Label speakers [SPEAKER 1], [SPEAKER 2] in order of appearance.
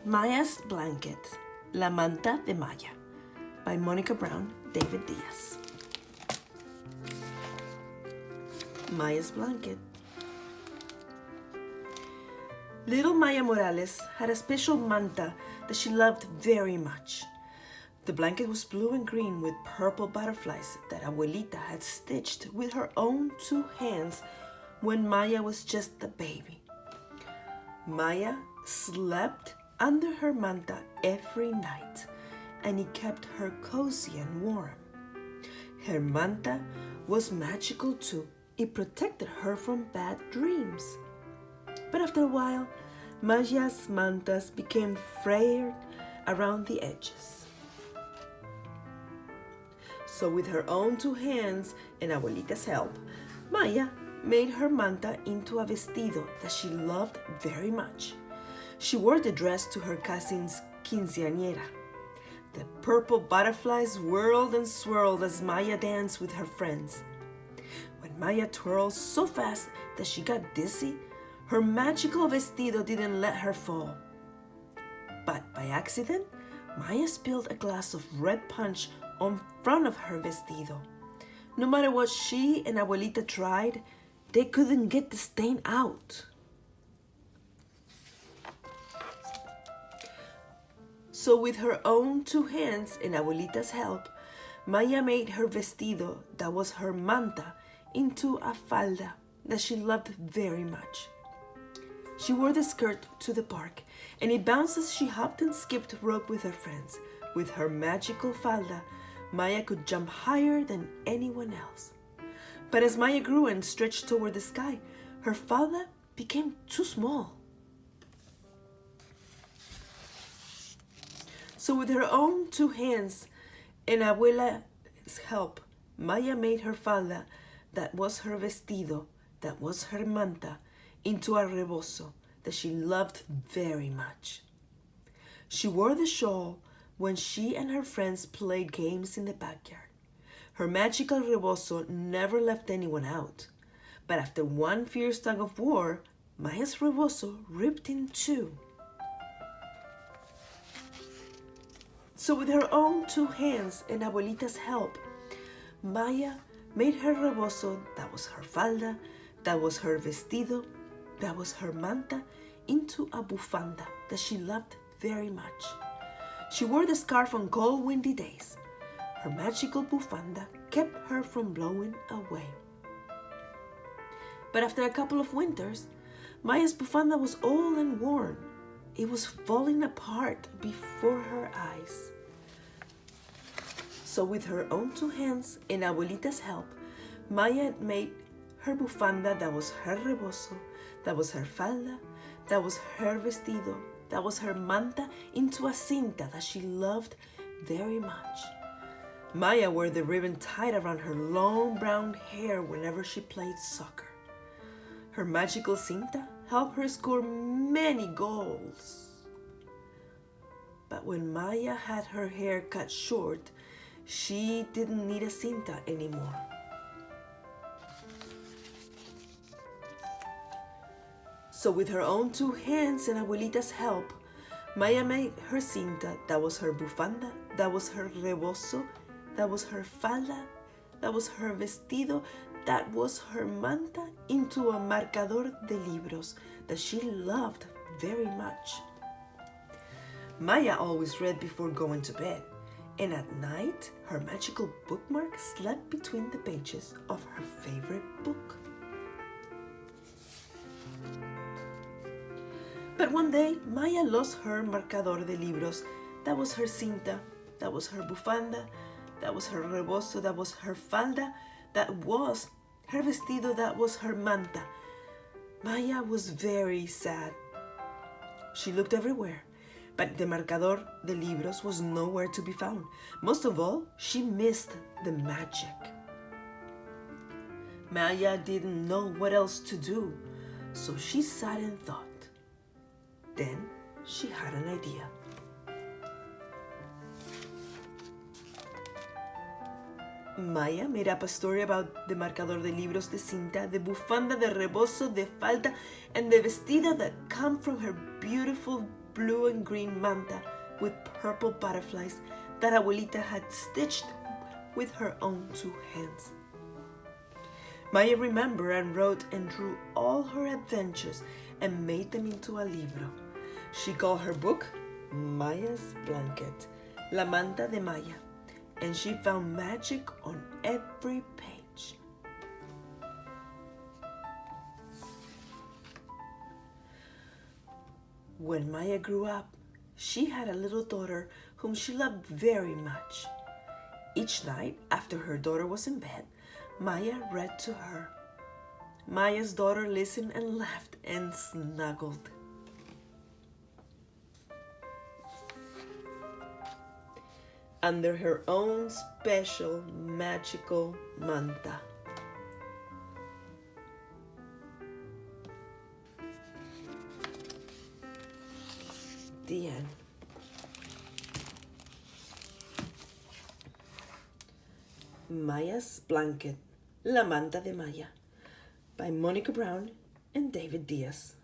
[SPEAKER 1] Maya's Blanket, La Manta de Maya, by Monica Brown, David Diaz. Maya's Blanket. Little Maya Morales had a special manta that she loved very much. The blanket was blue and green with purple butterflies that Abuelita had stitched with her own 2 hands when Maya was just a baby. Maya slept under her manta every night, and it kept her cozy and warm. Her manta was magical too. It protected her from bad dreams. But after a while, Maya's mantas became frayed around the edges. So with her own 2 hands and Abuelita's help, Maya made her manta into a vestido that she loved very much. She wore the dress to her cousin's quinceañera. The purple butterflies whirled and swirled as Maya danced with her friends. When Maya twirled so fast that she got dizzy, her magical vestido didn't let her fall. But by accident, Maya spilled a glass of red punch on front of her vestido. No matter what she and Abuelita tried, they couldn't get the stain out. So with her own 2 hands and Abuelita's help, Maya made her vestido, that was her manta, into a falda that she loved very much. She wore the skirt to the park, and it bounced as she hopped and skipped rope with her friends. With her magical falda, Maya could jump higher than anyone else. But as Maya grew and stretched toward the sky, her falda became too small. So with her own 2 hands and Abuela's help, Maya made her falda, that was her vestido, that was her manta, into a rebozo that she loved very much. She wore the shawl when she and her friends played games in the backyard. Her magical rebozo never left anyone out. But after one fierce tug of war, Maya's rebozo ripped in 2. So with her own 2 hands and Abuelita's help, Maya made her rebozo, that was her falda, that was her vestido, that was her manta, into a bufanda that she loved very much. She wore the scarf on cold, windy days. Her magical bufanda kept her from blowing away. But after a couple of winters, Maya's bufanda was old and worn. It was falling apart before her eyes. So with her own 2 hands and Abuelita's help, Maya made her bufanda, that was her rebozo, that was her falda, that was her vestido, that was her manta, into a cinta that she loved very much. Maya wore the ribbon tied around her long brown hair whenever she played soccer. Her magical cinta helped her score many goals. But when Maya had her hair cut short, she didn't need a cinta anymore. So with her own 2 hands and Abuelita's help, Maya made her cinta, that was her bufanda, that was her rebozo, that was her falda, that was her vestido, that was her manta, into a marcador de libros that she loved very much. Maya always read before going to bed, and at night, her magical bookmark slept between the pages of her favorite book. But one day, Maya lost her marcador de libros. That was her cinta, that was her bufanda, that was her rebozo, that was her falda, that was her vestido, that was her manta. Maya was very sad. She looked everywhere, but the marcador de libros was nowhere to be found. Most of all, she missed the magic. Maya didn't know what else to do, so she sat and thought. Then she had an idea. Maya made up a story about the marcador de libros, de cinta, the bufanda, the rebozo, the falda, and the vestida that come from her beautiful blue and green manta with purple butterflies that Abuelita had stitched with her own 2 hands. Maya remembered and wrote and drew all her adventures and made them into a libro. She called her book Maya's Blanket, La Manta de Maya, and she found magic on every page. When Maya grew up, she had a little daughter whom she loved very much. Each night, after her daughter was in bed, Maya read to her. Maya's daughter listened and laughed and snuggled. Under her own special magical manta. The end. Maya's Blanket, La Manta de Maya, by Monica Brown and David Diaz.